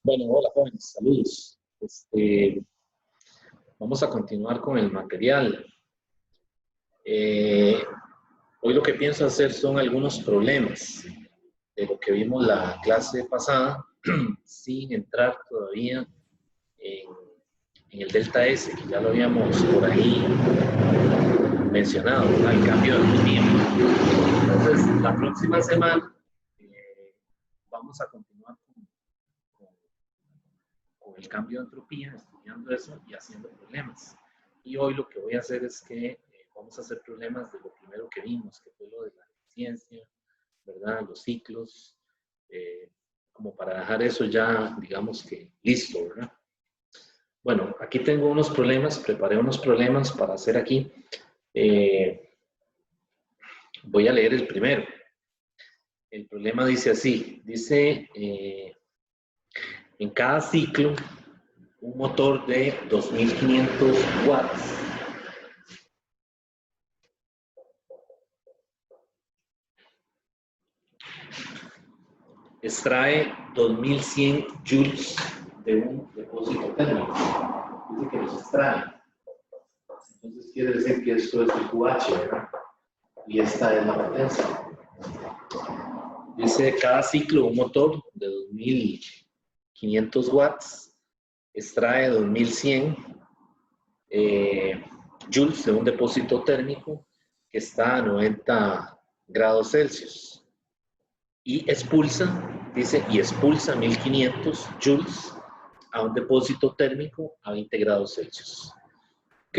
Bueno, hola jóvenes, saludos. Vamos a continuar con el material. Hoy lo que pienso hacer son algunos problemas de lo que vimos la clase pasada, sin entrar todavía en el delta S, que ya lo habíamos por ahí mencionado, ¿verdad? El cambio de entropía. Entonces, la próxima semana vamos a continuar con el cambio de entropía, estudiando eso y haciendo problemas. Y hoy lo que voy a hacer es que vamos a hacer problemas de lo primero que vimos, que fue lo de la eficiencia, ¿verdad? Los ciclos, como para dejar eso ya, digamos que listo, ¿verdad? Bueno, aquí tengo unos problemas, preparé unos problemas para hacer aquí. Voy a leer el primero. El problema dice así, dice, en cada ciclo, un motor de 2500 watts extrae 2100 joules de un depósito térmico. Dice que los extrae. Entonces quiere decir que esto es el QH, ¿verdad? Y esta es la potencia. Dice cada ciclo un motor de 2500 watts extrae 2100 joules de un depósito térmico que está a 90 grados Celsius. Y expulsa, dice, y expulsa 1500 joules a un depósito térmico a 20 grados Celsius. Ok,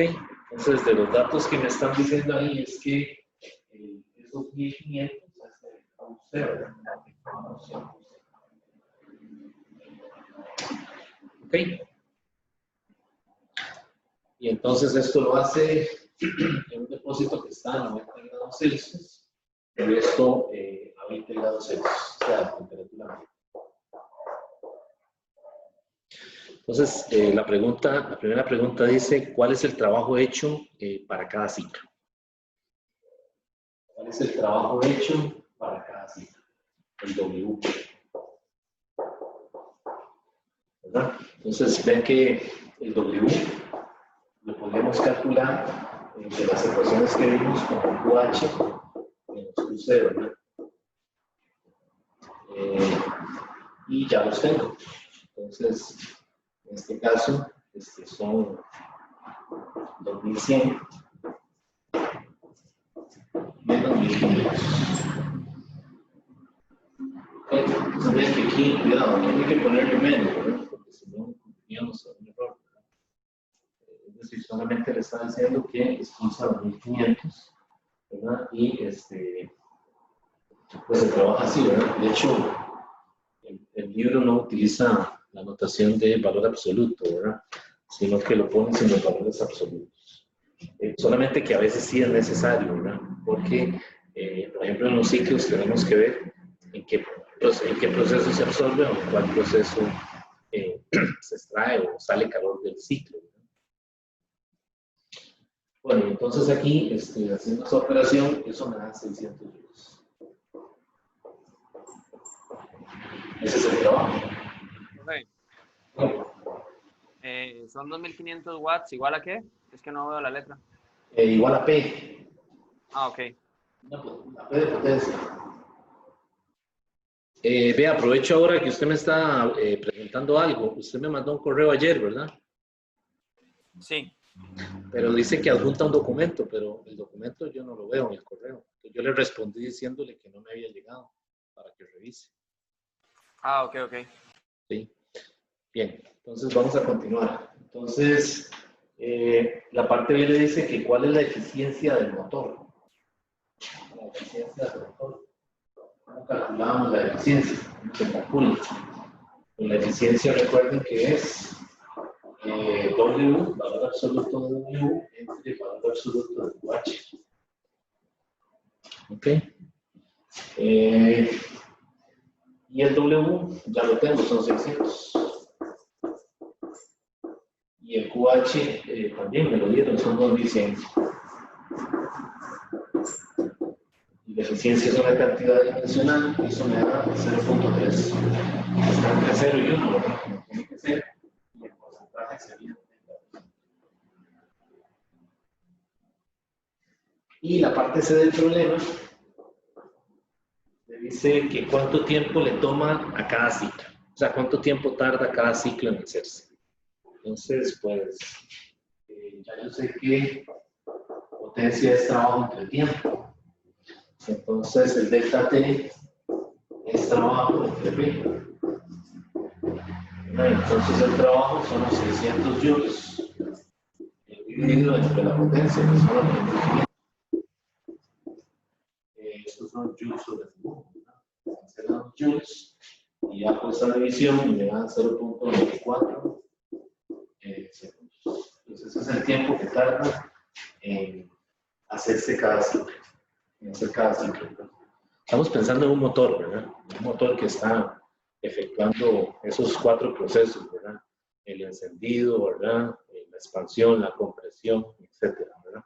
entonces de los datos que me están diciendo ahí es que esos 1500 a usted. Ok, y entonces esto lo hace en un depósito que está a 90 grados Celsius, pero esto a 20 grados Celsius, o sea, la temperatura. Entonces, la primera pregunta dice, ¿cuál es el trabajo hecho para cada ciclo? ¿Cuál es el trabajo hecho para cada ciclo? El W. ¿Verdad? Entonces, ven que el W lo podemos calcular de las ecuaciones que vimos como QH menos QC, ¿verdad? Y ya los tengo. Entonces, en este caso, son 2100 menos 1500. Entonces, ven que aquí, cuidado, aquí hay que ponerle menos, ¿verdad? Porque si no, cometíamos un error. Es decir, solamente le está diciendo que expulsa 2500, ¿verdad? Y pues se trabaja así, ¿verdad? De hecho, el libro no utiliza la notación de valor absoluto, ¿verdad? Sino que lo pone sin los valores absolutos. Solamente que a veces sí es necesario, ¿verdad? Porque, por ejemplo, en los ciclos tenemos que ver en qué proceso se absorbe o en cuál proceso se extrae o sale calor del ciclo, ¿verdad? Bueno, entonces aquí, haciendo esa operación, eso me da 600 joules. Ese es el trabajo. Okay. Son 2500 watts, ¿igual a qué? Es que no veo la letra. Igual a P. Ah, ok. La P de potencia. Vea, aprovecho ahora que usted me está preguntando algo. Usted me mandó un correo ayer, ¿verdad? Sí. Pero dice que adjunta un documento, pero el documento yo no lo veo en el correo. Yo le respondí diciéndole que no me había llegado para que revise. Ah, ok, ok. Sí. Bien, entonces vamos a continuar. Entonces, la parte B le dice que cuál es la eficiencia del motor. La eficiencia del motor. ¿Cómo calculamos la eficiencia? ¿Cómo se calcula? Pues la eficiencia, recuerden que es W, valor absoluto de W, entre valor absoluto de QH. ¿Ok? Y el W, ya lo tengo, son 600. Y el QH también me lo dieron, son 2100. Y la eficiencia es una cantidad dimensional, y eso me da 0.3. Está entre 0 y 1, ¿verdad? Y la parte C del problema le dice que cuánto tiempo le toma a cada ciclo. O sea, cuánto tiempo tarda cada ciclo en hacerse. Entonces, pues, ya yo sé que potencia es trabajo entre tiempo. Entonces, el delta T es trabajo entre P. Entonces, el trabajo son los 600 joules dividido entre la potencia, que son los 2500. Estos son joules sobre segundo. Serán los joules. Y hago esa división y me dan 0.24 segundos. Entonces, ese es el tiempo que tarda en hacerse cada ciclo. Estamos pensando en un motor, ¿verdad? Un motor que está efectuando esos 4 procesos, ¿verdad? El encendido, ¿verdad? La expansión, la compresión, etcétera, ¿verdad?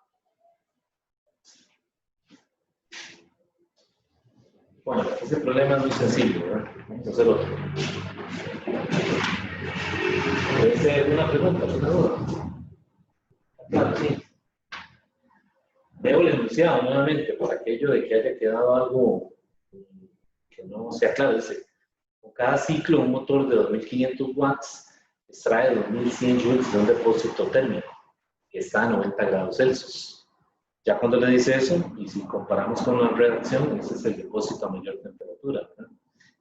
Bueno, ese problema es muy sencillo, ¿verdad? Vamos a hacer otro. ¿Puede ser una pregunta, una duda? Claro, sí. Veo el enunciado nuevamente por aquello de que haya quedado algo que no sea claro. Dice, con cada ciclo un motor de 2500 watts extrae 2100 joules de un depósito térmico que está a 90 grados Celsius. Ya cuando le dice eso, y si comparamos con la reacción, ese es el depósito a mayor temperatura, ¿verdad?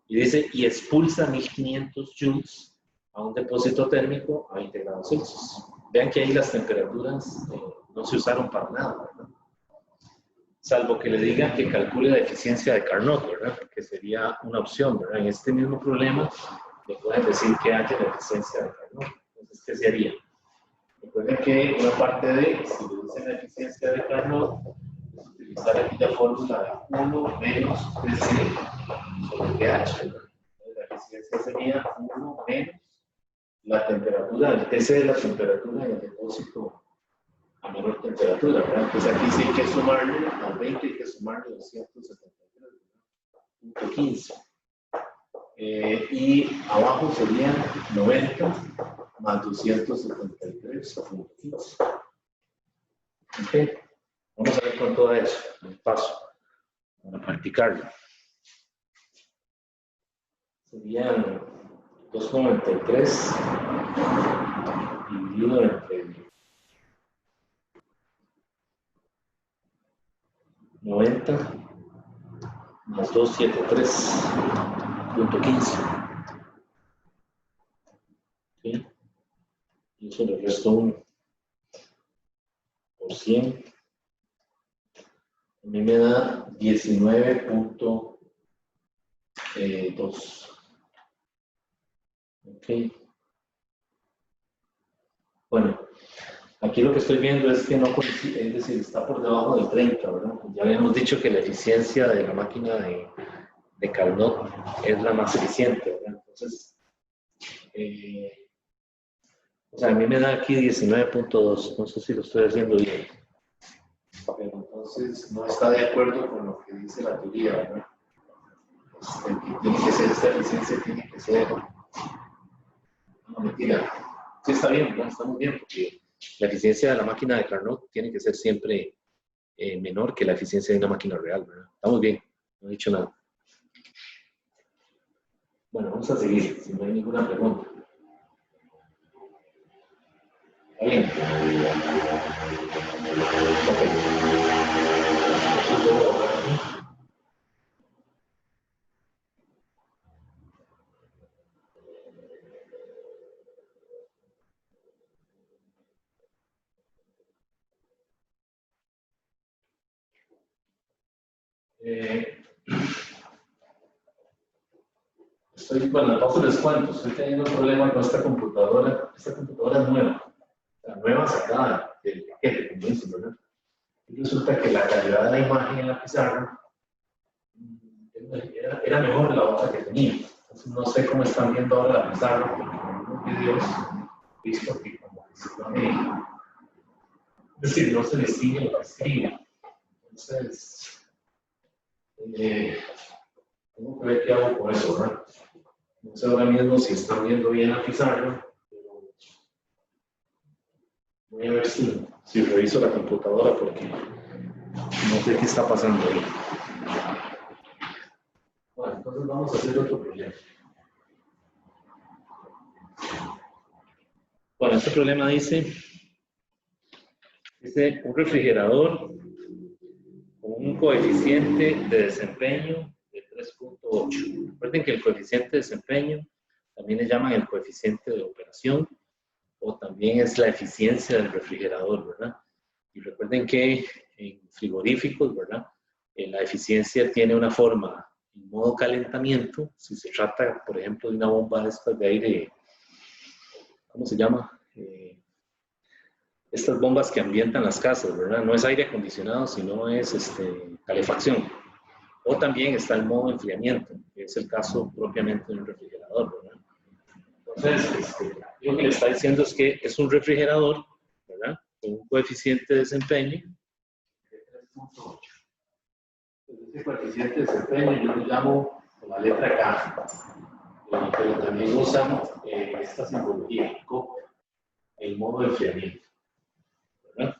Y dice, y expulsa 1500 joules a un depósito térmico a 20 grados Celsius. Vean que ahí las temperaturas no se usaron para nada, ¿verdad? Salvo que le digan que calcule la eficiencia de Carnot, ¿verdad? Que sería una opción, ¿verdad? En este mismo problema le pueden decir que haya la eficiencia de Carnot. Entonces, ¿qué se haría? Recuerden que una parte de, si le dicen la eficiencia de Carnot, es utilizar aquí la fórmula de 1 menos Tc sobre pH. La eficiencia sería 1 menos la temperatura, el Tc de la temperatura del depósito a menor temperatura, ¿verdad? Entonces aquí sí hay que sumarle al 20, hay que sumarle 273.15. Y abajo serían 90 más 273.15. Okay. Vamos a ver con todo eso, el paso, para practicarlo. Serían 2,93 dividido entre 90 más 273.15. ¿Sí? Y eso le resto 1 por 100. A mí me da 19.2. Ok. Bueno, aquí lo que estoy viendo es que no coincide, es decir, está por debajo del 30, ¿verdad? Ya habíamos dicho que la eficiencia de la máquina de Carnot es la más eficiente, ¿verdad? Entonces, o sea, a mí me da aquí 19.2, no sé si lo estoy haciendo bien. Pero entonces no está de acuerdo con lo que dice la teoría, ¿verdad? Que tiene que ser esta eficiencia, tiene que ser... No, mentira. Sí está bien, ¿verdad? Estamos bien, porque la eficiencia de la máquina de Carnot tiene que ser siempre menor que la eficiencia de una máquina real, ¿verdad? Estamos bien, no he dicho nada. Bueno, vamos a seguir, si no hay ninguna pregunta. ¿Está bien? Ok. Bueno, paso les cuento, estoy teniendo un problema con esta computadora es nueva, la nueva sacada del paquete, como dicen, ¿verdad? Y resulta que la calidad de la imagen en la pizarra era mejor de la otra que tenía. Entonces no sé cómo están viendo ahora la pizarra, porque en algunos videos he visto que como que se pone, es decir, no se distingue lo que escribe. Entonces, tengo que ver qué hago con eso, ¿verdad? No sé ahora mismo si están viendo bien la pizarra, pero voy a ver si reviso la computadora porque No sé qué está pasando ahí. Bueno, entonces vamos a hacer otro problema. Bueno, este problema dice un refrigerador con un coeficiente de desempeño de 3.8. Recuerden que el coeficiente de desempeño también le llaman el coeficiente de operación o también es la eficiencia del refrigerador, ¿verdad? Y recuerden que en frigoríficos, ¿verdad? La eficiencia tiene una forma en modo calentamiento, si se trata, por ejemplo, de una bomba de estas de aire, ¿cómo se llama? Estas bombas que ambientan las casas, ¿verdad? No es aire acondicionado, sino es calefacción. O también está el modo enfriamiento, que es el caso propiamente de un refrigerador, ¿verdad? Entonces, lo que le está diciendo es que es un refrigerador, ¿verdad? Con un coeficiente de desempeño de 3.8. Ese coeficiente de desempeño yo lo llamo con la letra K, pero también usan esta simbología, el modo de enfriamiento, ¿verdad?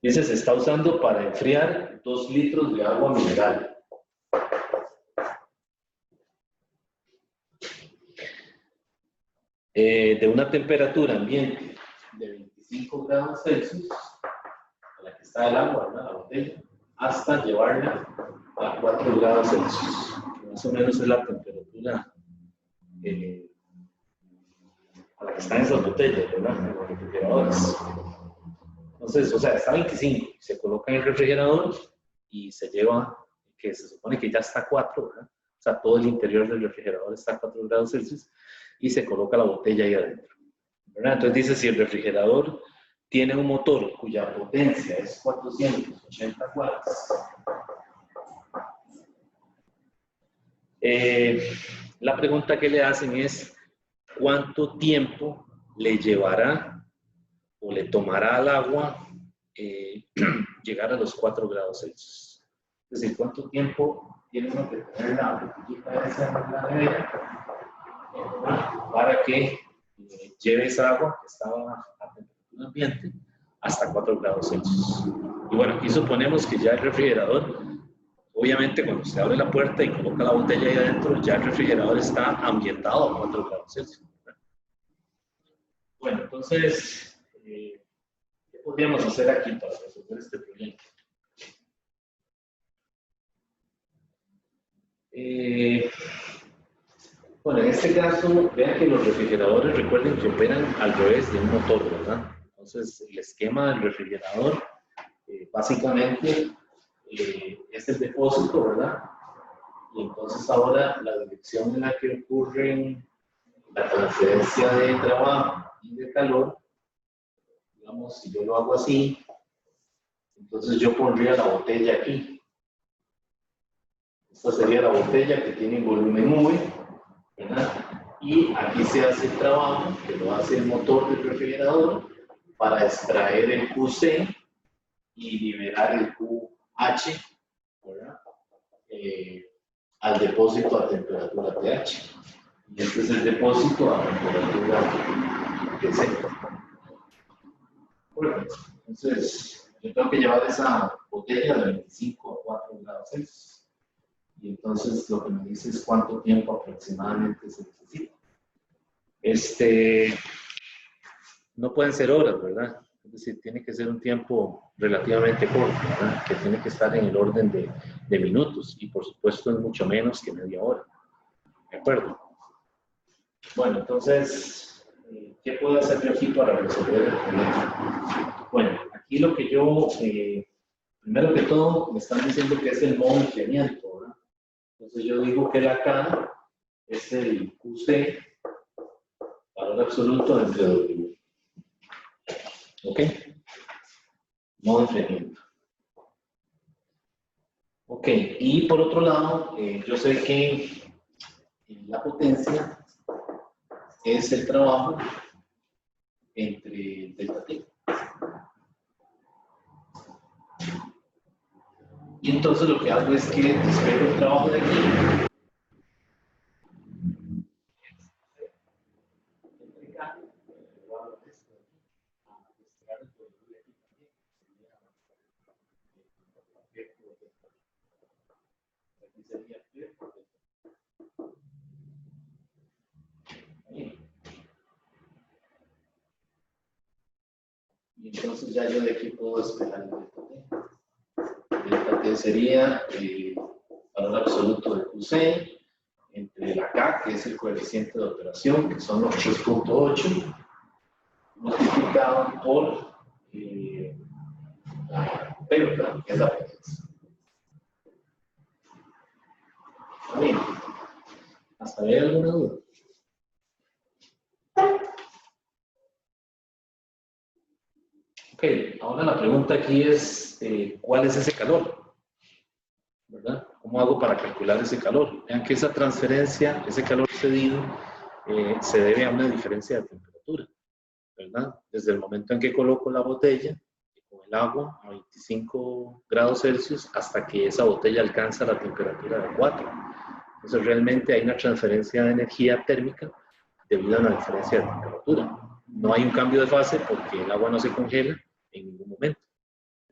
Ese se está usando para enfriar 2 litros de agua mineral. De una temperatura ambiente de 25 grados Celsius, a la que está el agua, ¿verdad? La botella, hasta llevarla a 4 grados Celsius. Más o menos es la temperatura a la que están esas botellas, ¿verdad? En los refrigeradores. Entonces, o sea, está a 25, se coloca en el refrigerador y se lleva, que se supone que ya está a 4, ¿verdad? O sea, todo el interior del refrigerador está a 4 grados Celsius y se coloca la botella ahí adentro, ¿verdad? Entonces dice, si el refrigerador tiene un motor cuya potencia es 480 watts, la pregunta que le hacen es, ¿cuánto tiempo le llevará o le tomará al agua llegar a los 4 grados Celsius? Es decir, ¿cuánto tiempo tiene uno que tener la botellita esa en la nevera para que lleve esa agua que estaba a temperatura ambiente hasta 4 grados Celsius? Y bueno, aquí suponemos que ya el refrigerador, obviamente cuando usted abre la puerta y coloca la botella ahí adentro, ya el refrigerador está ambientado a 4 grados Celsius. Bueno, entonces, ¿qué podríamos hacer aquí para resolver este problema? Bueno, en este caso, vean que los refrigeradores, recuerden que operan al revés de un motor, ¿verdad? Entonces, el esquema del refrigerador, básicamente, es el depósito, ¿verdad? Y entonces ahora la dirección en la que ocurre la transferencia de trabajo y de calor, digamos, si yo lo hago así, entonces yo pondría la botella aquí. Esta sería la botella que tiene volumen V, ¿verdad? Y aquí se hace el trabajo que lo hace el motor del refrigerador para extraer el QC y liberar el QH, ¿verdad? Al depósito a temperatura pH. Y este es el depósito a temperatura TC. Bueno, entonces yo tengo que llevar esa botella de 25 a 4 grados Celsius. Y entonces lo que me dice es cuánto tiempo aproximadamente se necesita. No pueden ser horas, ¿verdad? Es decir, tiene que ser un tiempo relativamente corto, ¿verdad? Que tiene que estar en el orden de minutos y por supuesto es mucho menos que media hora. ¿De acuerdo? Bueno, entonces, ¿qué puedo hacer yo aquí para resolver el problema? Bueno, aquí lo que yo, primero que todo, me están diciendo que es el modo de enfriamiento, ¿verdad? Entonces yo digo que la K es el QC, valor absoluto entre W. ¿Ok? Modo de enfriamiento. Ok, y por otro lado, yo sé que la potencia es el trabajo entre delta T. Y entonces lo que hago es que despego el trabajo de aquí. Aquí sería P por delta T. Y entonces ya yo de aquí puedo despejar el delta T. Delta T sería el valor absoluto de QC entre la K, que es el coeficiente de operación, que son los 3.8, multiplicado por la P, ¿verdad? Que es la potencia. ¿Está bien? ¿Hasta ahí alguna duda? Ok, ahora la pregunta aquí es, ¿cuál es ese calor? ¿Verdad? ¿Cómo hago para calcular ese calor? Vean que esa transferencia, ese calor cedido, se debe a una diferencia de temperatura, ¿verdad? Desde el momento en que coloco la botella con el agua a 25 grados Celsius hasta que esa botella alcanza la temperatura de 4. Entonces realmente hay una transferencia de energía térmica debido a una diferencia de temperatura. No hay un cambio de fase porque el agua no se congela en ningún momento.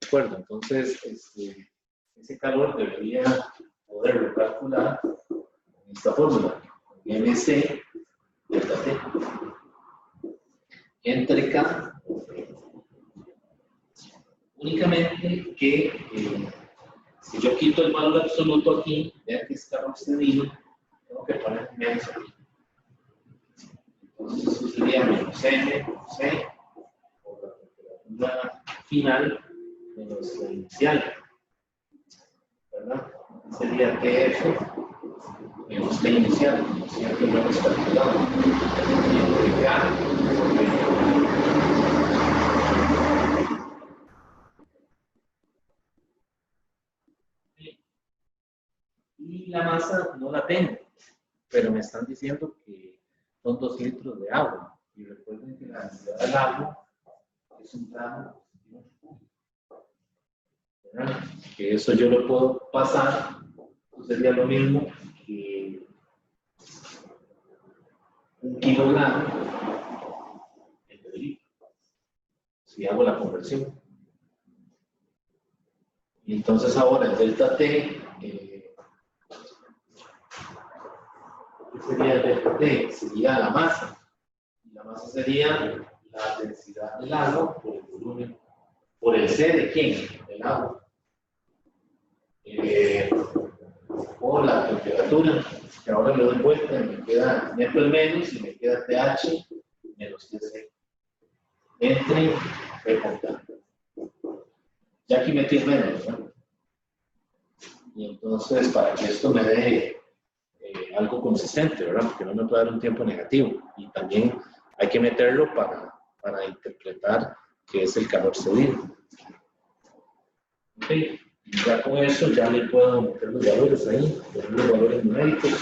¿De acuerdo? Entonces, ese calor debería poderlo calcular en esta fórmula. MC delta T entre K. Únicamente que si yo quito el valor absoluto aquí, vean que es calor cedido, tengo que poner menos aquí. Entonces eso sería menos M, C, por la temperatura final menos la inicial, ¿verdad? Sería TF menos T inicial, siempre lo hemos calculado. Y K, y la masa no la tengo, pero me están diciendo que son 2 litros de agua. Y recuerden que la densidad del agua es un gramo, ¿verdad? Que eso yo lo puedo pasar, pues sería lo mismo que 1 kilogramo entre litro, si hago la conversión. Y entonces ahora el delta T, ¿qué sería el delta T? Sería la masa. Y la masa sería la densidad del agua por el volumen, por el C de quién, del agua. O la temperatura, que ahora le doy vuelta y me queda, meto el menos y me queda TH menos TC entre P con K. Ya aquí metí el menos, ¿no? Y entonces para que esto me dé algo consistente, ¿verdad? Porque no me puede dar un tiempo negativo. Y también hay que meterlo para interpretar qué es el calor cedido. Ok, y ya con eso ya le puedo meter los valores ahí, poner los valores numéricos.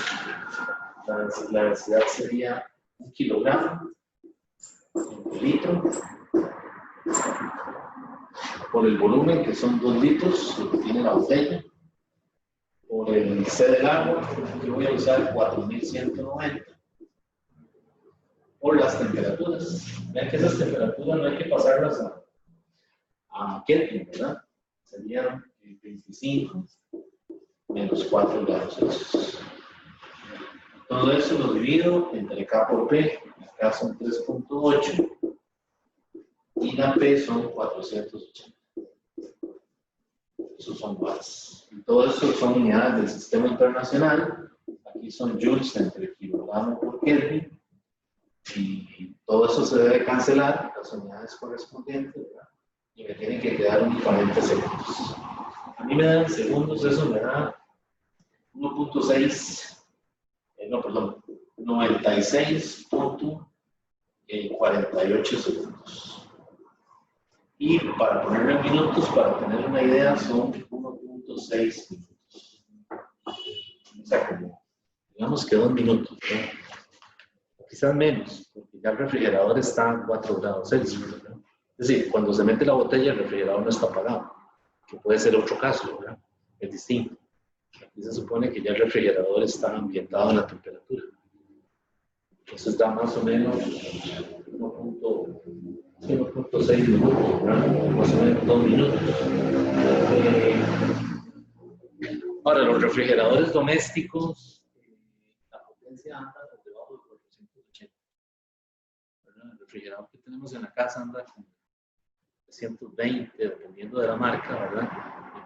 La densidad sería 1 kilogramo entre litro por el volumen, que son 2 litros, lo que tiene la botella, por el C del agua, que voy a usar 4190, por las temperaturas. Vean que esas temperaturas no hay que pasarlas a Kelvin, ¿verdad? Serían 25 menos 4 grados Celsius. Todo eso lo divido entre K por P, acá son 3.8 y la P son 480. Esos son watts. Y todo eso son unidades del sistema internacional. Aquí son joules entre kilogramo por Kelvin. Y todo eso se debe cancelar, las unidades correspondientes, ¿verdad? Y me tienen que quedar únicamente segundos. A mí me dan segundos, eso me da 1.6, no, perdón, 96.48 segundos. Y para ponerlo en minutos, para tener una idea, son 1.6 minutos. O sea, como, digamos que 2 minutos, ¿no? O quizás menos, porque ya el refrigerador está a 4 grados Celsius, ¿verdad? Es decir, cuando se mete la botella, el refrigerador no está apagado, que puede ser otro caso, ¿verdad? Es distinto. Aquí se supone que ya el refrigerador está ambientado en la temperatura. Entonces da más o menos 1.6 minutos, ¿verdad? Más o menos 2 minutos. Ahora, los refrigeradores domésticos, la potencia anda por debajo de 480. ¿Verdad? El refrigerador que tenemos en la casa anda con 320, dependiendo de la marca, ¿verdad?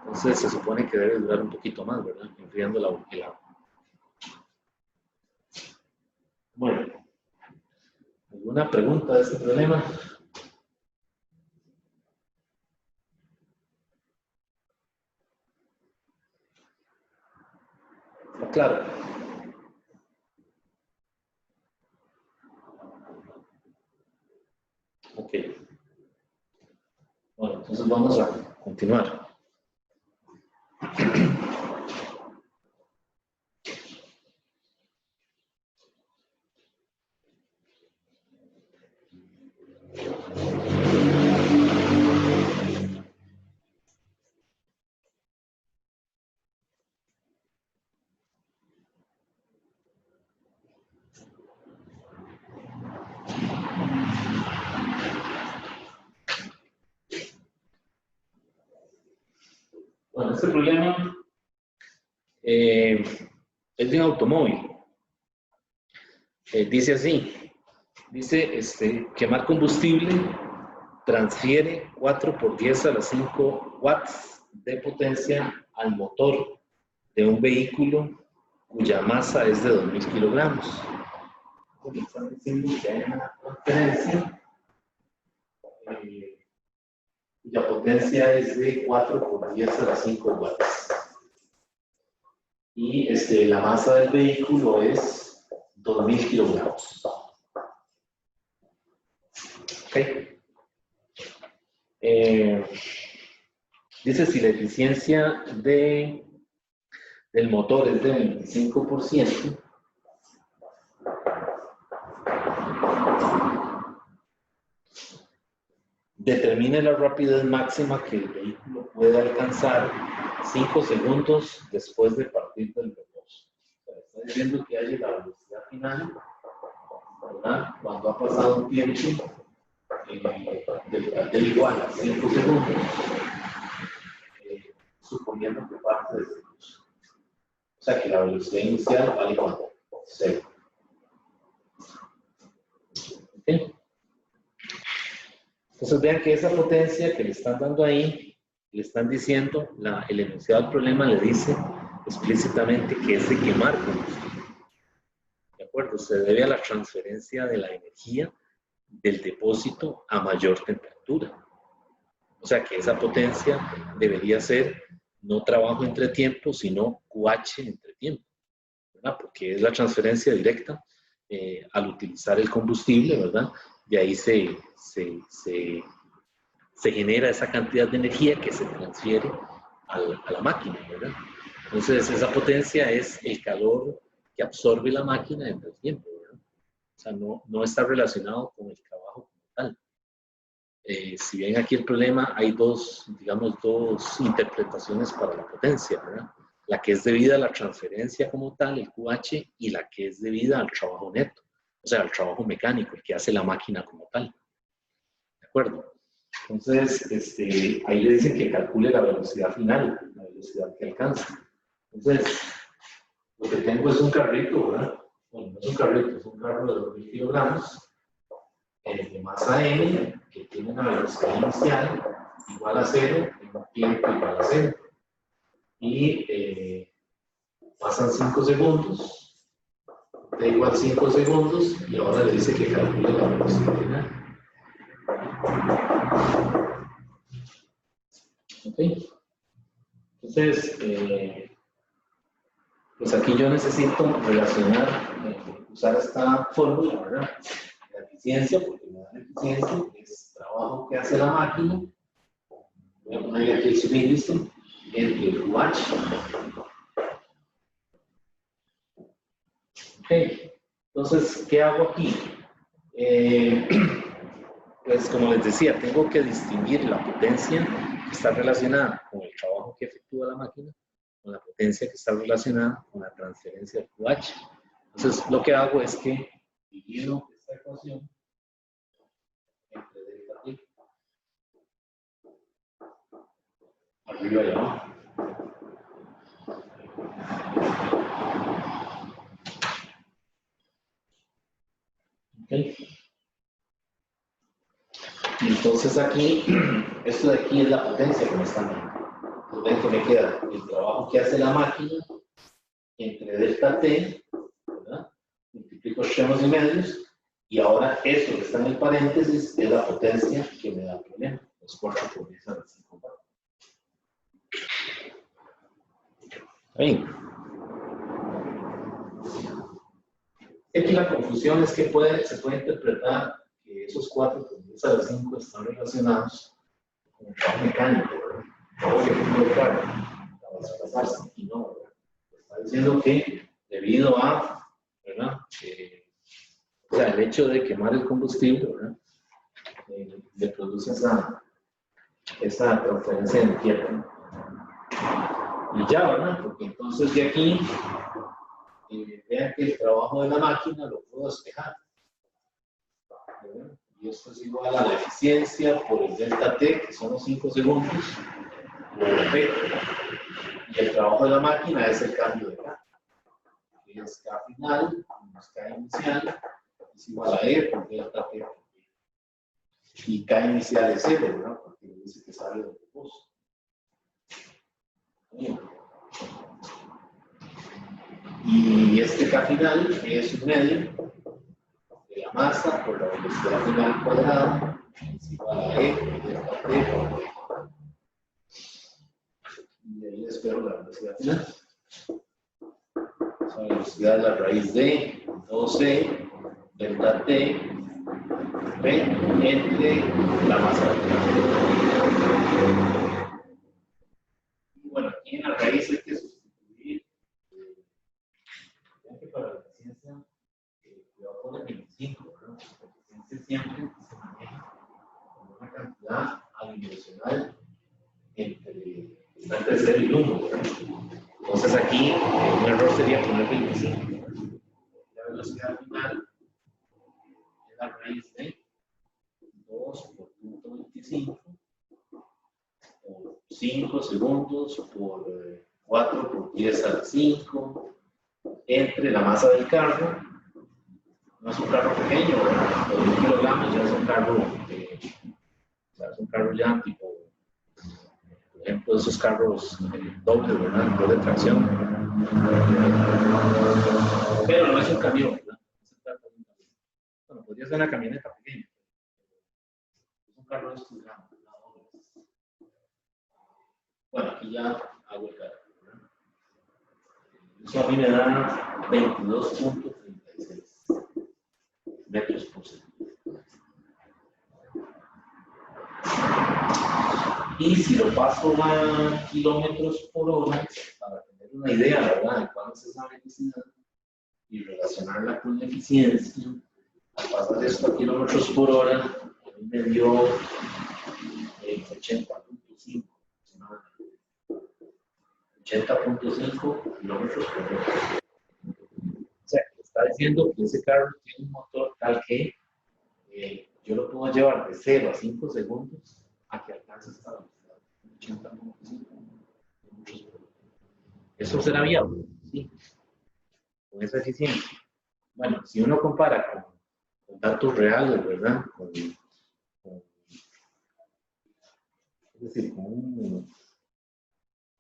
Entonces se supone que debe durar un poquito más, ¿verdad? Enfriando el agua. Bueno, ¿alguna pregunta de este problema? ¿Está claro? Ok. Bueno, entonces vamos a continuar. Bueno, este problema es de un automóvil. Dice así, dice quemar combustible transfiere 4 por 10 a la 5 watts de potencia al motor de un vehículo cuya masa es de 2000 kilogramos. Me están diciendo que hay una transferencia cuya potencia es de 4 por 10 a la 5 watts. Y la masa del vehículo es 2000 kilogramos. Okay. Dice si la eficiencia del motor es de 25%, determine la rapidez máxima que el vehículo puede alcanzar 5 segundos después de partir del reposo. O sea, está diciendo que hay la velocidad final, ¿verdad? Cuando ha pasado un tiempo del igual a 5 segundos, suponiendo que parte de ese curso. O sea que la velocidad inicial vale ¿cuánto? 0. ¿Okay? Entonces vean que esa potencia que le están dando ahí, le están diciendo, el enunciado del problema le dice explícitamente que es de quemar combustible. ¿De acuerdo? Se debe a la transferencia de la energía del depósito a mayor temperatura. O sea que esa potencia debería ser no trabajo entre tiempo, sino QH entre tiempo, ¿verdad? Porque es la transferencia directa al utilizar el combustible, ¿verdad? De ahí se genera esa cantidad de energía que se transfiere a la máquina, ¿verdad? Entonces, esa potencia es el calor que absorbe la máquina entre el tiempo, ¿verdad? O sea, no está relacionado con el trabajo como tal. Si ven aquí el problema, hay dos interpretaciones para la potencia, ¿verdad? La que es debida a la transferencia como tal, el QH, y la que es debida al trabajo neto, o sea, al trabajo mecánico, el que hace la máquina como tal. ¿De acuerdo? Entonces, ahí le dicen que calcule la velocidad final, la velocidad que alcanza. Entonces, lo que tengo es un carrito, ¿verdad? Bueno, no es un carrito, es un carro de 2000 kilogramos, de masa M, que tiene una velocidad inicial igual a 0, en un tiempo igual a 0. Y pasan 5 segundos, da igual 5 segundos, y ahora le dice que calcule la velocidad final. ¿Ok? Entonces, pues aquí yo necesito relacionar, usar esta fórmula, ¿verdad? La eficiencia, porque me da la eficiencia, es trabajo que hace la máquina. Voy a poner aquí el subíndice entre el QH. Ok, entonces, ¿qué hago aquí? Pues como les decía, tengo que distinguir la potencia que está relacionada con el trabajo que efectúa la máquina, con la potencia que está relacionada con la transferencia del QH. Entonces, lo que hago es que divido esta ecuación entre delta T, arriba y abajo. Okay. Y entonces aquí, esto de aquí es la potencia que me están dando. Entonces ven que me queda el trabajo que hace la máquina entre delta T, ¿verdad? Multiplico extremos y medios, y ahora eso que está en el paréntesis es la potencia que me da el problema. Los 4 por 10 a la 5. Bien. Aquí la confusión es que se puede interpretar que esos 4 por 10 a la 5 están relacionados con el trabajo mecánico, ¿verdad? O que puede claro, la desplazarse, y no, ¿verdad? Está diciendo que debido a, ¿verdad? O sea, el hecho de quemar el combustible, ¿verdad? Le produce esa transferencia de energía, ¿verdad? Y ya, ¿verdad? Porque entonces de aquí, vean que el trabajo de la máquina lo puedo despejar, ¿verdad? Y esto es igual a la eficiencia por el delta T, que son los 5 segundos, por P. Y el trabajo de la máquina es el cambio de K. Que es K final, menos K inicial, es igual a E por delta T. Y K inicial es 0, ¿verdad? Porque dice que sale del depósito. Y este K final es un medio de la masa por la velocidad final cuadrada, es igual a E por delta T por E. Y de ahí espero la velocidad final. La velocidad de la raíz de 2E delta T P entre la masa del carro. Y bueno, aquí en la raíz hay que sustituir. Ya que para la eficiencia voy a poner 25, ¿verdad? La eficiencia siempre se maneja con una cantidad adimensional entre 0 y 1, ¿verdad? Entonces aquí un error sería poner 25. La velocidad final es la raíz de 2 por punto 25 por 5 segundos por 4 por 10 a la 5 entre la masa del carro. No es un carro pequeño, ¿verdad? Los 1 kilogramos ya es un carro, o sea, es un carro ya tipo, por ejemplo, esos carros dobles, ¿verdad? Doble tracción. Pero no es un camión, ¿verdad? Bueno, podría ser una camioneta pequeña. Es un carro de estos grandes, ¿verdad? Bueno, aquí ya hago el cálculo, ¿verdad? Eso a mí me da 22.36 metros por segundo. Y si lo paso a kilómetros por hora, para tener una idea, ¿verdad?, de cuál es esa velocidad y relacionarla con la eficiencia, al pasar esto a kilómetros por hora, a mí me dio 80.5. 80.5 kilómetros por hora. O sea, está diciendo que ese carro tiene un motor tal que yo lo puedo llevar de 0 a 5 segundos a que alcance esta velocidad. 80.5 kilómetros por hora. ¿Eso será viable? Sí. Con esa eficiencia. Bueno, si uno compara con datos reales, ¿verdad? Es decir, con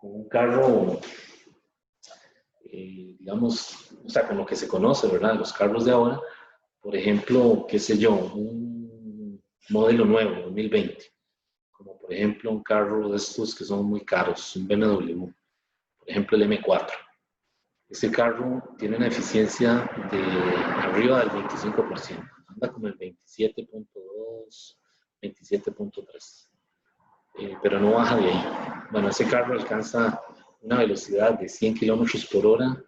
un carro, digamos, o sea, con lo que se conoce, ¿verdad? Los carros de ahora, por ejemplo, qué sé yo, un modelo nuevo, 2020, como por ejemplo un carro de estos que son muy caros, un BMW, por ejemplo el M4. Ese carro tiene una eficiencia de arriba del 25%, anda como el 27.2, 27.3, pero no baja de ahí. Bueno, ese carro alcanza una velocidad de 100 kilómetros por hora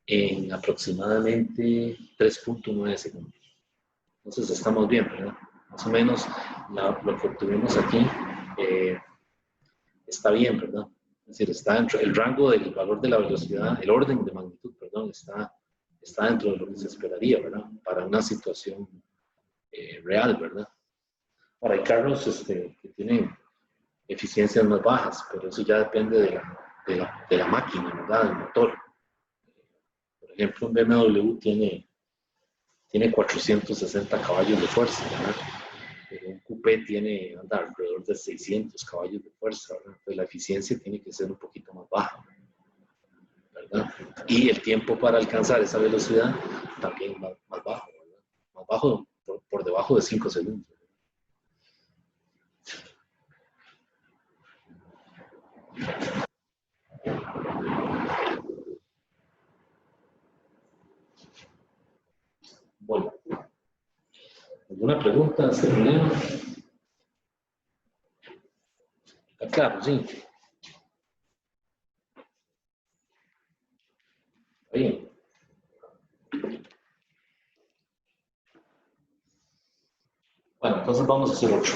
en aproximadamente 3.9 segundos. Entonces estamos bien, ¿verdad? Más o menos lo que obtuvimos aquí está bien, ¿verdad? Es decir, está dentro, el rango del valor de la velocidad, el orden de magnitud, perdón, está dentro de lo que se esperaría, ¿verdad? Para una situación real, ¿verdad? Ahora, hay carros que tienen eficiencias más bajas, pero eso ya depende de la máquina, ¿verdad? Del motor. Por ejemplo, un BMW tiene 460 caballos de fuerza, ¿verdad? Pero un coupé anda alrededor de 600 caballos de fuerza, ¿verdad? Entonces la eficiencia tiene que ser un poquito más baja, ¿verdad? Y el tiempo para alcanzar esa velocidad también más bajo, ¿verdad? Más bajo, por debajo de 5 segundos. Bueno, ¿alguna pregunta a este problema? ¿Está claro? Sí. Bien. Bueno, entonces vamos a hacer otro.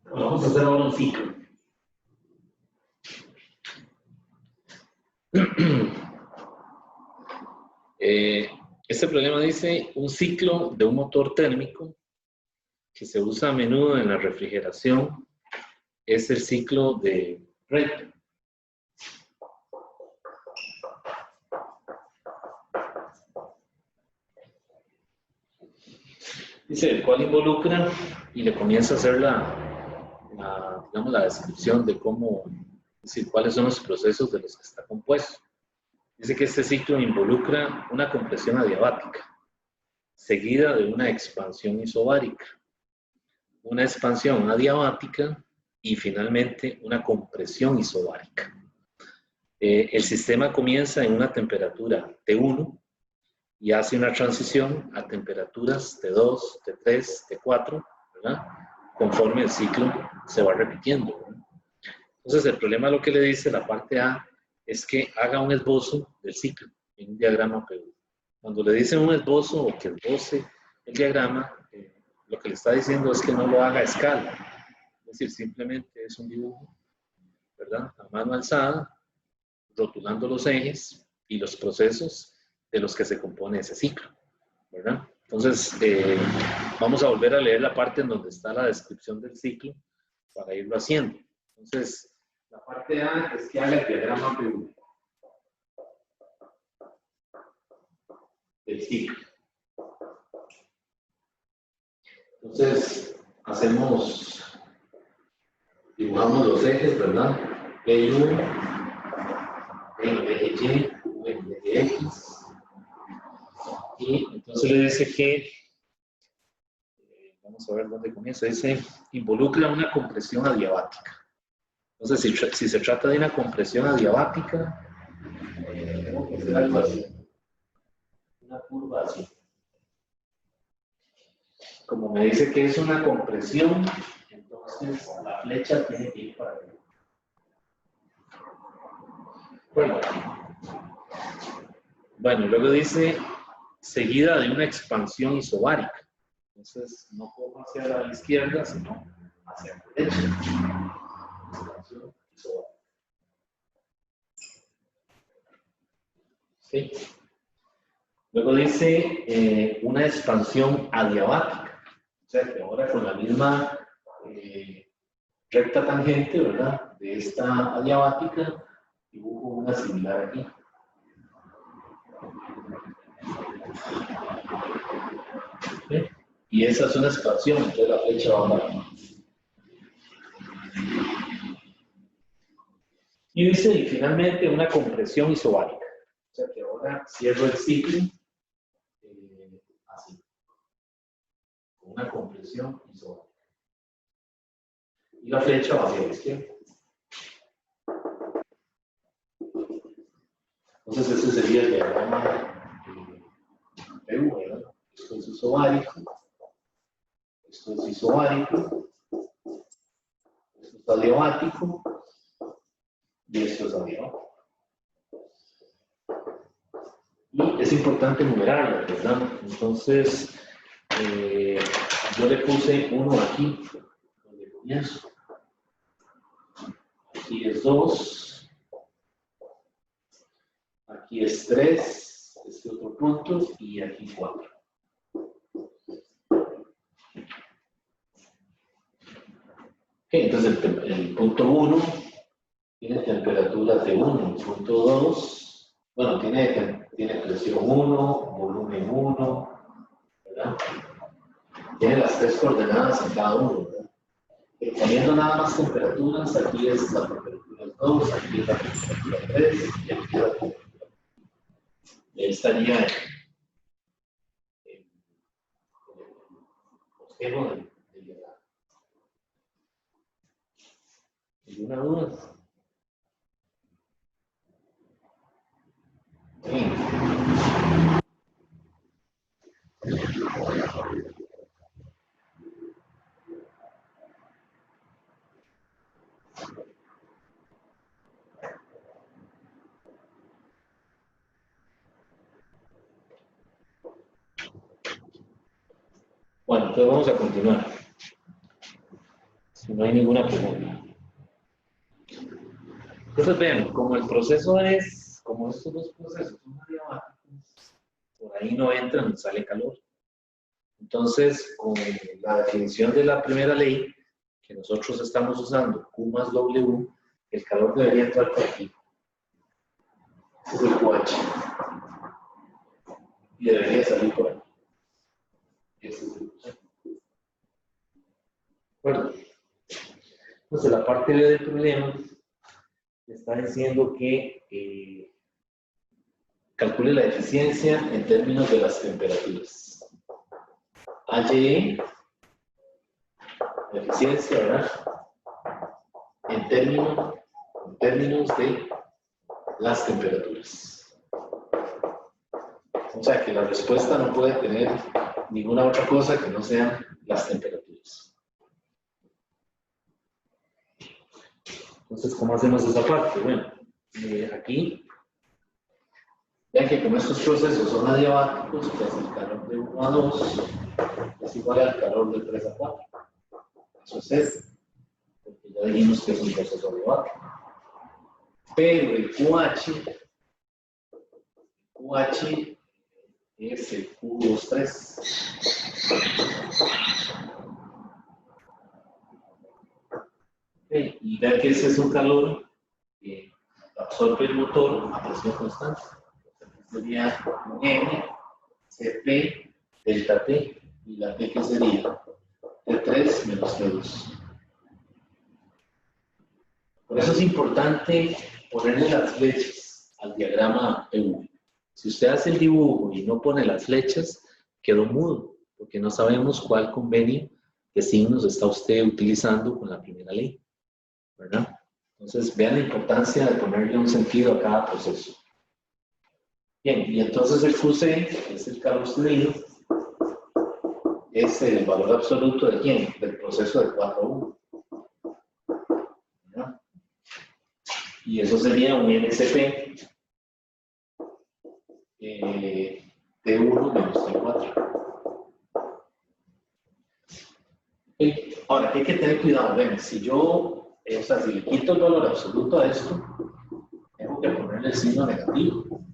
Bueno, vamos a hacer ahora un ciclo. Este problema dice un ciclo de un motor térmico que se usa a menudo en la refrigeración es el ciclo de Brayton. Dice, el cual involucra y le comienza a hacer digamos, la descripción de cómo, es decir, cuáles son los procesos de los que está compuesto. Dice que este ciclo involucra una compresión adiabática, seguida de una expansión isobárica, una expansión adiabática y finalmente una compresión isobárica. El sistema comienza en una temperatura T1 y hace una transición a temperaturas T2, T3, T4, ¿verdad? Conforme el ciclo se va repitiendo, ¿verdad? Entonces, el problema lo que le dice la parte A es que haga un esbozo del ciclo en un diagrama PU. Cuando le dicen un esbozo o que esboce el diagrama, lo que le está diciendo es que no lo haga a escala. Es decir, simplemente es un dibujo, ¿verdad? A mano alzada, rotulando los ejes y los procesos de los que se compone ese ciclo, ¿verdad? Entonces, vamos a volver a leer la parte en donde está la descripción del ciclo para irlo haciendo. Entonces, la parte A es que haga el diagrama PU del ciclo. Entonces, dibujamos los ejes, ¿verdad? P1, el eje Y, el eje X. Y entonces le dice que, vamos a ver dónde comienza, dice, involucra una compresión adiabática. Entonces, si se trata de una compresión adiabática, tengo que hacer algo así. Una curva así. Como me dice que es una compresión, entonces la flecha tiene que ir para arriba. Bueno, luego dice, seguida de una expansión isobárica. Entonces, no cojo hacia la izquierda, sino hacia la derecha. Expansión isobárica. ¿Sí? Luego dice una expansión adiabática. O sea, que ahora con la misma recta tangente, ¿verdad? De esta adiabática, dibujo una similar aquí. ¿Sí? Y esa es una expansión, entonces la flecha va para abajo. Y dice, y finalmente una compresión isobárica. O sea que ahora cierro el ciclo así, con una compresión isobárica. Y la flecha va hacia la izquierda. Entonces ese sería el diagrama de PU, ¿verdad? Esto es isobárico, esto es isobárico, esto es adiabático y esto es adiabático. Y es importante numerarlo, ¿verdad? Entonces, yo le puse 1 aquí, donde comienzo. Aquí es 2. Aquí es 3, este otro punto, y aquí 4. Entonces el punto 1 tiene temperaturas de 1, el punto 2, bueno, tiene presión 1, volumen 1, ¿verdad? Tiene las 3 coordenadas en cada uno, ¿verdad? Pero poniendo nada más temperaturas, aquí es la temperatura 2, aquí es la temperatura 3, y aquí es la temperatura. Y ahí estaría el esquema del diagrama. ¿Alguna duda? Sí. Bueno, entonces vamos a continuar. Si no hay ninguna pregunta. Entonces vean, como el proceso es, como estos dos procesos son adiabáticos, por ahí no entra ni sale calor. Entonces, con la definición de la primera ley que nosotros estamos usando, Q más W, el calor debería entrar por aquí. Ese es el QH. Y debería salir por aquí. Ese es el QH. Bueno, entonces la parte B del problema está diciendo que calcule la eficiencia en términos de las temperaturas. HE, la eficiencia, ¿verdad? En términos de las temperaturas. O sea que la respuesta no puede tener ninguna otra cosa que no sean las temperaturas. Entonces, ¿cómo hacemos esa parte? Bueno, aquí, vean que como estos procesos son adiabáticos, pues el calor de 1 a 2 es igual al calor de 3 a 4. Eso es este, porque ya dijimos que es un proceso adiabático. Pero el QH es el Q23. Okay, y vean que ese es un calor que absorbe el motor a presión constante. Entonces sería M, Cp, delta T, y la T que sería T3 menos T2. Por eso es importante ponerle las flechas al diagrama PV. Si usted hace el dibujo y no pone las flechas, quedó mudo, porque no sabemos cuál convenio de signos está usted utilizando con la primera ley, ¿verdad? Entonces, vean la importancia de ponerle un sentido a cada proceso. Bien, y entonces el QC, que es el calor cedido, es el valor absoluto de ¿quién? Del proceso de 4 a 1. ¿Verdad? Y eso sería un MCP T1 menos T4. Okay. Ahora, aquí hay que tener cuidado. Ven, si yo, o sea, si le quito el valor absoluto a esto, tengo que ponerle el signo negativo.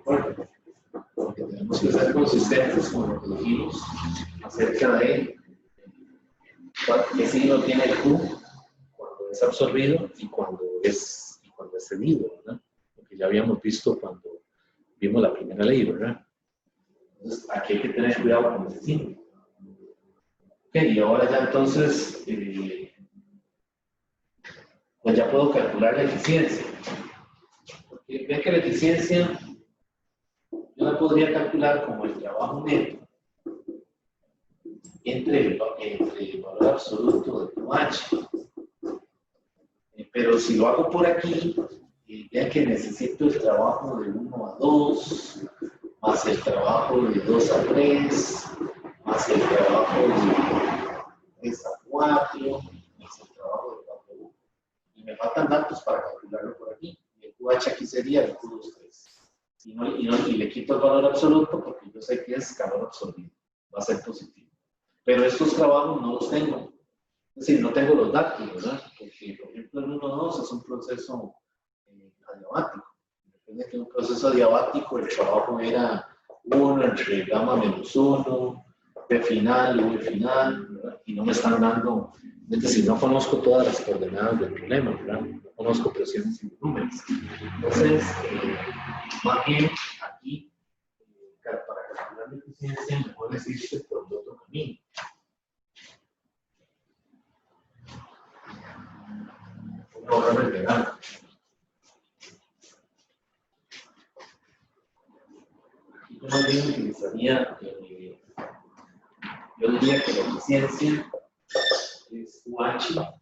Porque tenemos que ser consistentes con lo que dijimos acerca de qué signo tiene el Q cuando es absorbido y cuando es cedido, ¿verdad? Porque ya habíamos visto cuando vimos la primera ley, ¿verdad? Entonces, aquí hay que tener cuidado con ese signo. Ok, y ahora ya entonces, pues ya puedo calcular la eficiencia. Porque ven que la eficiencia yo la podría calcular como el trabajo neto entre el valor absoluto de QH. Pero si lo hago por aquí, vean que necesito el trabajo de 1 a 2, más el trabajo de 2 a 3, más el trabajo de 3 a 4, más el trabajo de 4 a 1. Y me faltan datos para calcularlo por aquí. Y el QH aquí sería el Q23. Y le quito el valor absoluto porque yo sé que es calor absorbido. Va a ser positivo. pero estos trabajos no los tengo. Es decir, no tengo los datos, ¿verdad? Porque, por ejemplo, el 1-2 es un proceso adiabático. Depende de que un proceso adiabático, el trabajo era 1 entre gamma menos 1, P final, V final, ¿verdad? Y no me están dando, es decir, no conozco todas las coordenadas del problema, ¿verdad? No conozco presiones y números. Entonces, más bien aquí, para calcular la eficiencia, mejor es irse por el otro camino. Ahorrar el verano. Aquí yo más bien utilizaría, yo diría que la eficiencia es UH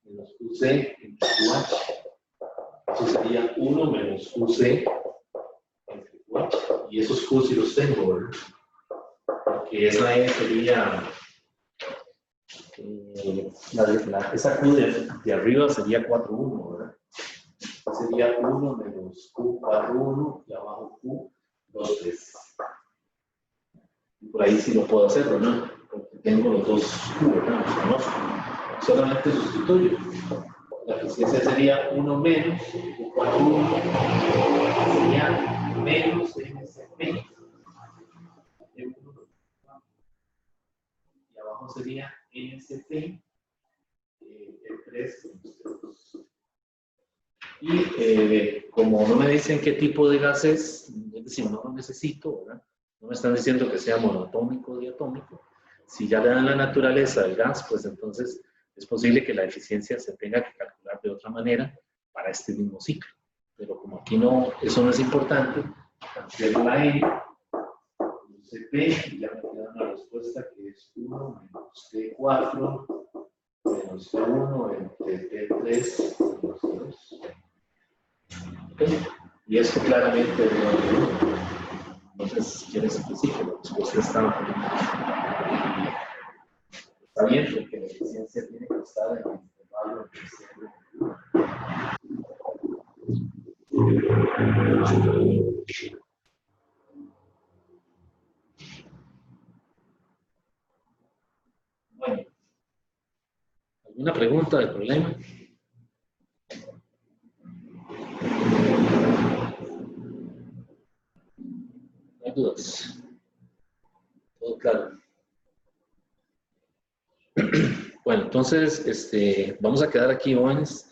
menos UC entre UH. Eso sería 1 menos UC entre UH. Y esos Q si los tengo, ¿verdad? Porque esa E sería, esa Q de arriba sería 4,1, ¿verdad? Sería 1 menos Q 4,1 y abajo Q 2,3. Y por ahí sí lo puedo hacer, ¿verdad? Porque tengo los dos Q, ¿verdad? Los conozco. Solamente sustituyo. La eficiencia sería 1 menos Q 4,1 sería menos MCP. Y abajo sería NCP, el 3. Y como no me dicen qué tipo de gas es decir, no lo necesito, ¿verdad? No me están diciendo que sea monoatómico o diatómico. Si ya le dan la naturaleza del gas, pues entonces es posible que la eficiencia se tenga que calcular de otra manera para este mismo ciclo. Pero como aquí no, eso no es importante, cancelo la N, CP, y ya me queda una respuesta que es 1 menos T4 menos T1 entre T3 menos T2. ¿Okay? Y esto claramente es 1. Entonces, si quieres específico, la respuesta está bien, porque la eficiencia tiene que estar en el intervalo entre 0 y 1. Bueno, ¿alguna pregunta del problema? No hay dudas. Todo claro. Bueno, entonces vamos a quedar aquí, jóvenes,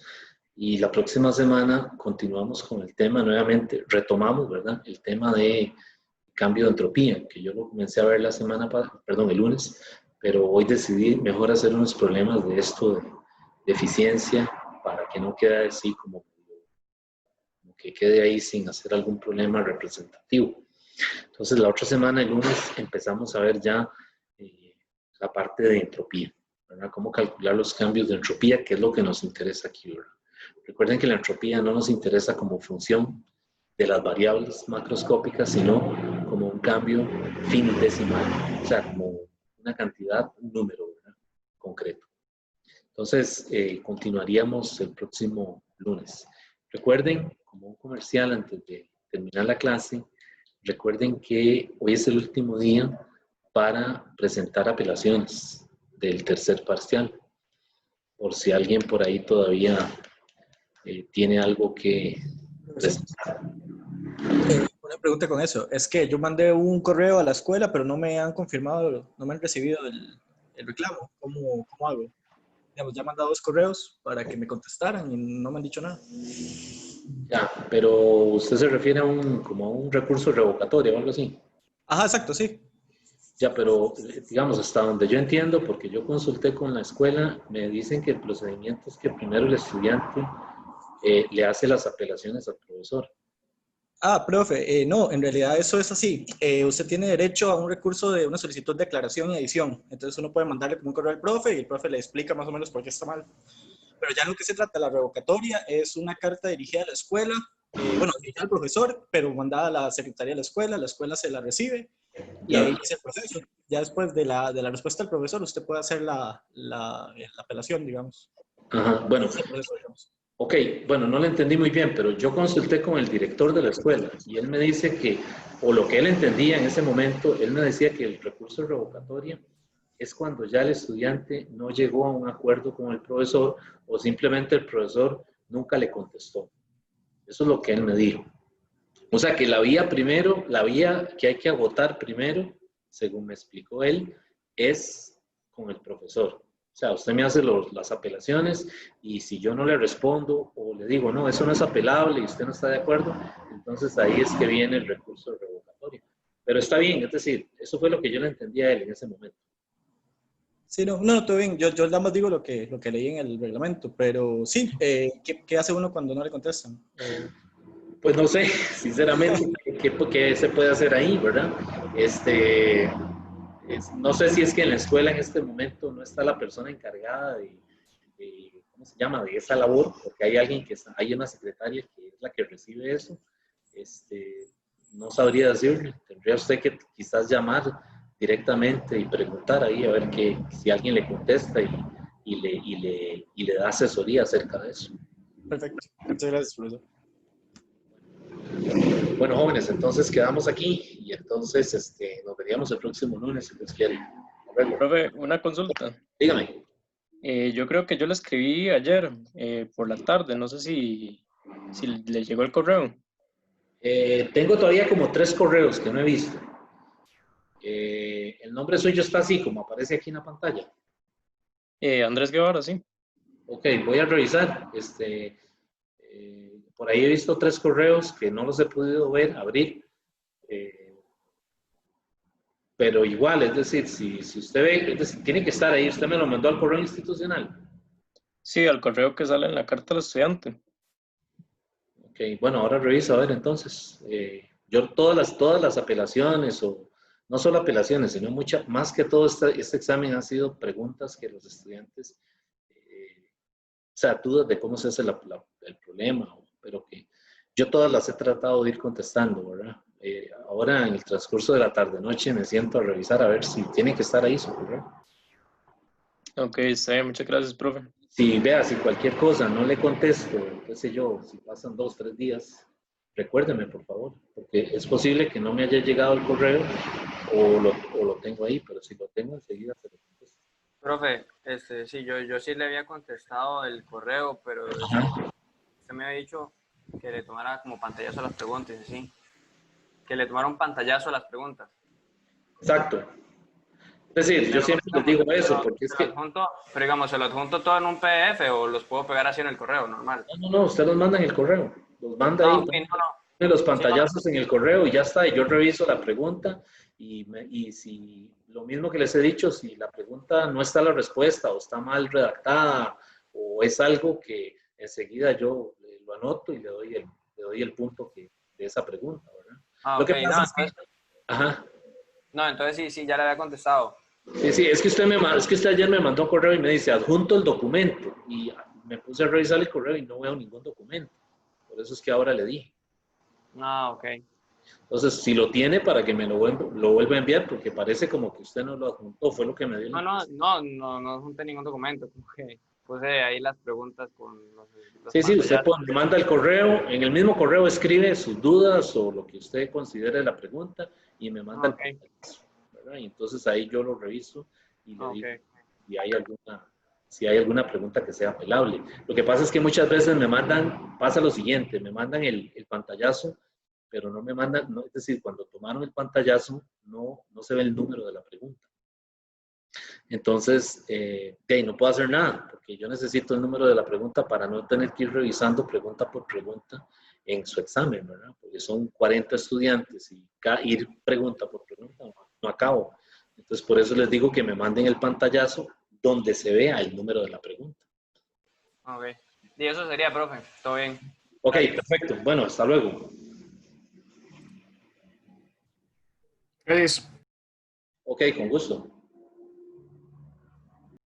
y la próxima semana continuamos con el tema nuevamente, retomamos, ¿verdad? El tema de cambio de entropía, que yo lo comencé a ver la semana pasada, perdón, el lunes, pero hoy decidí mejor hacer unos problemas de esto de eficiencia para que no quede así como que quede ahí sin hacer algún problema representativo. Entonces la otra semana, el lunes, empezamos a ver ya la parte de entropía, ¿verdad? Cómo calcular los cambios de entropía, que es lo que nos interesa aquí, ¿verdad? Recuerden que la entropía no nos interesa como función de las variables macroscópicas, sino como un cambio finitesimal, o sea, como una cantidad, un número, ¿verdad? Concreto. Entonces, continuaríamos el próximo lunes. Recuerden, como un comercial antes de terminar la clase, recuerden que hoy es el último día para presentar apelaciones del tercer parcial, por si alguien por ahí todavía tiene algo que presentar. Una pregunta con eso. Es que yo mandé un correo a la escuela, pero no me han confirmado, no me han recibido el reclamo. ¿Cómo hago? Digamos, ya he mandado 2 correos para que me contestaran y no me han dicho nada. Ya, pero usted se refiere a como a un recurso revocatorio o algo así. Ajá, exacto, sí. Ya, pero digamos, hasta donde yo entiendo, porque yo consulté con la escuela, me dicen que el procedimiento es que primero el estudiante le hace las apelaciones al profesor. Ah, profe, no, en realidad eso es así. Usted tiene derecho a un recurso de una solicitud de aclaración y adición. Entonces uno puede mandarle como un correo al profe y el profe le explica más o menos por qué está mal. Pero ya en lo que se trata de la revocatoria es una carta dirigida a la escuela, bueno, dirigida al profesor, pero mandada a la secretaría de la escuela se la recibe y ahí inicia el proceso. Ya después de la respuesta del profesor, usted puede hacer la apelación, digamos. Ajá, bueno. Proceso, digamos. Ok, bueno, no lo entendí muy bien, pero yo consulté con el director de la escuela y él me dice que, o lo que él entendía en ese momento, él me decía que el recurso revocatorio es cuando ya el estudiante no llegó a un acuerdo con el profesor o simplemente el profesor nunca le contestó. Eso es lo que él me dijo. O sea que la vía primero, la vía que hay que agotar primero, según me explicó él, es con el profesor. O sea, usted me hace las apelaciones y si yo no le respondo o le digo, no, eso no es apelable y usted no está de acuerdo, entonces ahí es que viene el recurso revocatorio. Pero está bien, es decir, eso fue lo que yo le entendí a él en ese momento. Sí, no, todo bien. Yo nada más digo lo que leí en el reglamento, pero sí, ¿qué hace uno cuando no le contestan? Pues no sé, sinceramente, qué se puede hacer ahí, ¿verdad? No sé si es que en la escuela en este momento no está la persona encargada ¿cómo se llama?, de esa labor, porque hay alguien hay una secretaria que es la que recibe eso. No sabría decirle, tendría usted que quizás llamar directamente y preguntar ahí a ver si alguien le contesta y le da asesoría acerca de eso. Perfecto. Muchas gracias, profesor. Bueno, jóvenes, entonces quedamos aquí y entonces nos veríamos el próximo lunes, si Dios quiere. Profe, una consulta. Dígame. Yo creo que yo le escribí ayer por la tarde, no sé si le llegó el correo. Tengo todavía como 3 correos que no he visto. El nombre suyo está así, como aparece aquí en la pantalla. Andrés Guevara, sí. Ok, voy a revisar. Por ahí he visto 3 correos que no los he podido abrir. Pero igual, es decir, si usted ve, es decir, tiene que estar ahí. Usted me lo mandó al correo institucional. Sí, al correo que sale en la carta al estudiante. Ok, bueno, ahora reviso a ver entonces. Yo todas las apelaciones, o no solo apelaciones, sino más que todo este examen han sido preguntas que los estudiantes, o sea, dudas de cómo se hace el problema, pero que yo todas las he tratado de ir contestando, ¿verdad? Ahora en el transcurso de la tarde-noche me siento a revisar a ver si tiene que estar ahí su correo. Ok, está bien, muchas gracias, profe. Si cualquier cosa no le contesto, qué sé yo, si pasan 2, 3 días, recuérdeme, por favor, porque es posible que no me haya llegado el correo o lo tengo ahí, pero si lo tengo enseguida se lo contesto. Profe, sí, yo sí le había contestado el correo, pero Ajá. usted me había dicho que le tomara como pantallazo a las preguntas, ¿sí? Que le tomara un pantallazo a las preguntas. Exacto. Es decir, yo siempre les digo eso, porque es que... Pero digamos, ¿se lo adjunto todo en un PDF o los puedo pegar así en el correo, normal? No, usted los manda en el correo, los manda ahí, Okay, pone los Sí, no. pantallazos en el correo y ya está, y yo reviso la pregunta y si, lo mismo que les he dicho, si la pregunta no está la respuesta o está mal redactada o es algo que enseguida yo lo anoto y le doy el punto de esa pregunta, ¿verdad? Lo que pasa es que... Ajá. No, entonces sí, ya le había contestado. Sí, es que usted ayer me mandó un correo y me dice, adjunto el documento, y me puse a revisar el correo y no veo ningún documento. Por eso es que ahora le dije. Ok. Entonces, si lo tiene, para que me lo vuelva a enviar, porque parece como que usted no lo adjuntó, fue lo que me dio. No adjunté ningún documento, como que puse ahí las preguntas con los Sí, usted me manda el correo, en el mismo correo escribe sus dudas o lo que usted considere la pregunta y me manda el pantallazo, ¿verdad? Y entonces ahí yo lo reviso y le digo si hay alguna pregunta que sea apelable. Lo que pasa es que muchas veces pasa lo siguiente, me mandan el pantallazo, pero no me mandan, es decir, cuando tomaron el pantallazo no se ve el número de la pregunta. Entonces, no puedo hacer nada, porque yo necesito el número de la pregunta para no tener que ir revisando pregunta por pregunta en su examen, ¿verdad? Porque son 40 estudiantes y ir pregunta por pregunta no acabo. Entonces, por eso les digo que me manden el pantallazo donde se vea el número de la pregunta. Ok. Y eso sería, profe. Todo bien. Ok, perfecto. Bueno, hasta luego. Gracias. Ok, con gusto.